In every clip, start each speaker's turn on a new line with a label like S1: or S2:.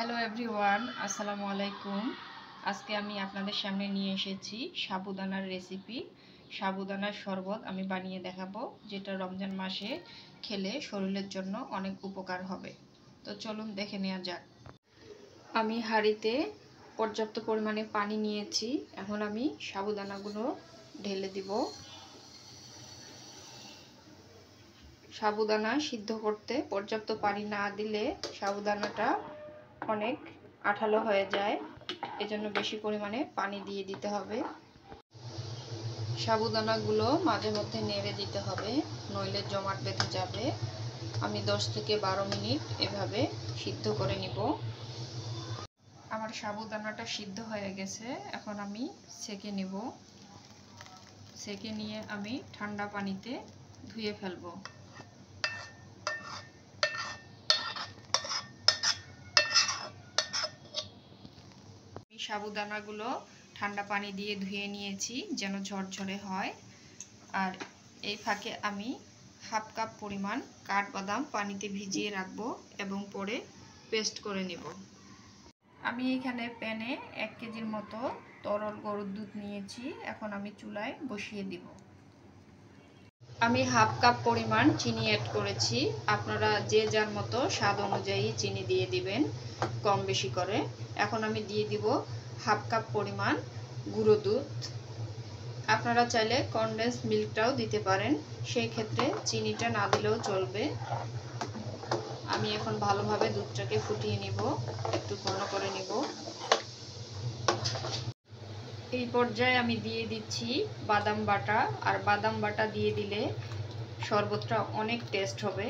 S1: Hello everyone, আসসালামু আলাইকুম। আজকে আমি আপনাদের সামনে নিয়ে এসেছি সাবুদানার রেসিপি। সাবুদানার শরবত আমি বানিয়ে দেখাবো, যেটা রমজান মাসে খেলে শরীরের জন্য অনেক উপকার হবে। তো চলুন দেখে নেওয়া যাক। আমি হাঁড়িতে পর্যাপ্ত পরিমাণে পানি নিয়েছি। এখন আমি সাবুদানাগুলো ঢেলে দিব। সাবুদানা সিদ্ধ করতে পর্যাপ্ত পানি না দিলে সাবুদানাটা অনেক আঠালো হয়ে যায়, এজন্য বেশি পরিমাণে পানি দিয়ে দিতে হবে। সাবুদানাগুলো মাঝে মধ্যে নেড়ে দিতে হবে, নইলে জমাট বেঁধে যাবে। আমি 10 থেকে 12 মিনিট এভাবে সিদ্ধ করে নিব। আমার সাবুদানাটা সিদ্ধ হয়ে গেছে, এখন আমি সেঁকে নেব। সেঁকে নিয়ে আমি ঠান্ডা পানিতে ধুয়ে ফেলবো। সাবুদানাগুলো ঠান্ডা পানি দিয়ে ধুয়ে নিয়েছি যেন ঝরঝরে হয়। আর এই ফাঁকে আমি হাফ কাপ পরিমাণ কাঠবাদাম পানিতে ভিজিয়ে রাখবো এবং পরে পেস্ট করে নেব। আমি এখানে প্যানে 1 কেজির মতো তরল গরুর দুধ নিয়েছি। এখন আমি চুলায় বসিয়ে দিব। আমি হাফ কাপ পরিমাণ চিনি অ্যাড করেছি। আপনারা যে যার মতো স্বাদ অনুযায়ী চিনি দিয়ে দিবেন, কম বেশি করে। এখন আমি দিয়ে দিব হাফ কাপ পরিমাণ গুঁড়ো দুধ। আপনারা চাইলে কনডেন্স মিল্কটাও দিতে পারেন, সেই ক্ষেত্রে চিনিটা না দিলেও চলবে। আমি এখন ভালোভাবে দুধটাকে ফুটিয়ে নিব, একটু ঘন করে নিব। এই পর্যায়ে আমি দিয়ে দিচ্ছি বাদাম বাটা। আর বাদাম বাটা দিয়ে দিলে শরবতটা অনেক টেস্ট হবে।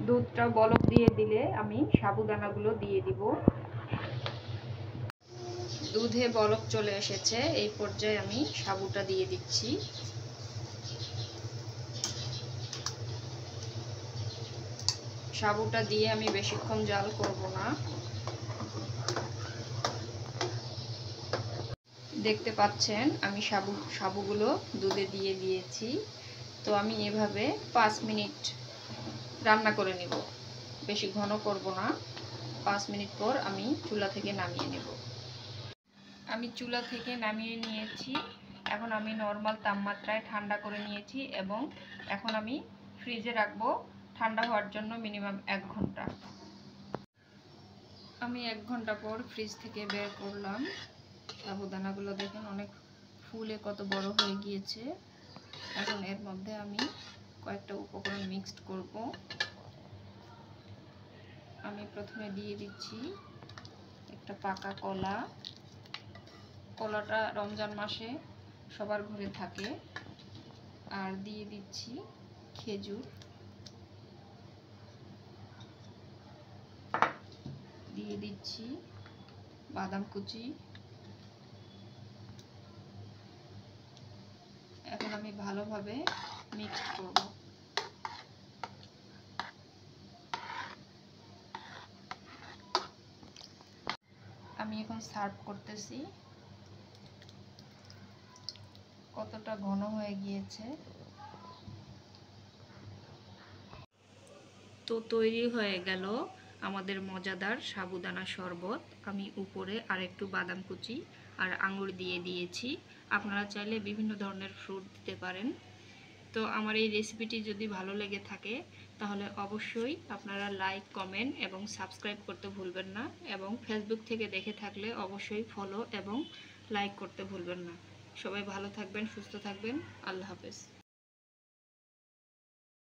S1: দুধটা বলক দিয়ে দিলে আমি সাবুদানাগুলো দিয়ে দিব। দুধে বলক চলে এসেছে, এই পর্যায়ে আমি সাবুটা দিয়ে দিচ্ছি। সাবুটা দিয়ে আমি বেশিক্ষণ জাল করব না। দেখতে পাচ্ছেন আমি সাবুগুলো দুধে দিয়ে দিয়েছি। তো আমি এভাবে 5 মিনিট রান্না করে নেব, বেশি ঘন করব না। 5 মিনিট পর আমি চুলা থেকে নামিয়ে নেব। আমি চুলা থেকে নামিয়ে নিয়েছি। এখন আমি নরমাল তাপমাত্রায় ঠান্ডা করে নিয়েছি এবং এখন আমি ফ্রিজে রাখবো ঠান্ডা হওয়ার জন্য মিনিমাম 1 ঘন্টা। আমি 1 ঘন্টা পর ফ্রিজ থেকে বের করলাম। সাবুদানাগুলো দেখেন অনেক ফুলে কত বড় হয়ে গিয়েছে। এখন এর মধ্যে আমি কয়েকটা উপকরণ মিক্সড করব। আমি প্রথমে দিয়ে দিচ্ছি একটা পাকা কলা। কলাটা রমজান মাসে সবার ঘরে থাকে। আর দিয়ে দিচ্ছি খেজুর, দিয়ে দিচ্ছি বাদাম কুচি। এখন আমি ভালোভাবে মিক্সড করব। আমি এখন সার্ভ করতেছি। কতটা ঘন হয়ে গিয়েছে। তো তৈরি হয়ে গেল আমাদের মজাদার সাবুদানা শরবত। আমি উপরে আরেকটু বাদাম কুচি আর আঙুর দিয়ে দিয়েছি। আপনারা চাইলে বিভিন্ন ধরনের ফ্রুট দিতে পারেন। তো আমার এই রেসিপিটি যদি ভালো লেগে থাকে তাহলে অবশ্যই আপনারা লাইক, কমেন্ট এবং সাবস্ক্রাইব করতে ভুলবেন না। এবং ফেসবুক থেকে দেখে থাকলে অবশ্যই ফলো এবং লাইক করতে ভুলবেন না। সবাই ভালো থাকবেন, সুস্থ থাকবেন। আল্লাহ হাফেজ।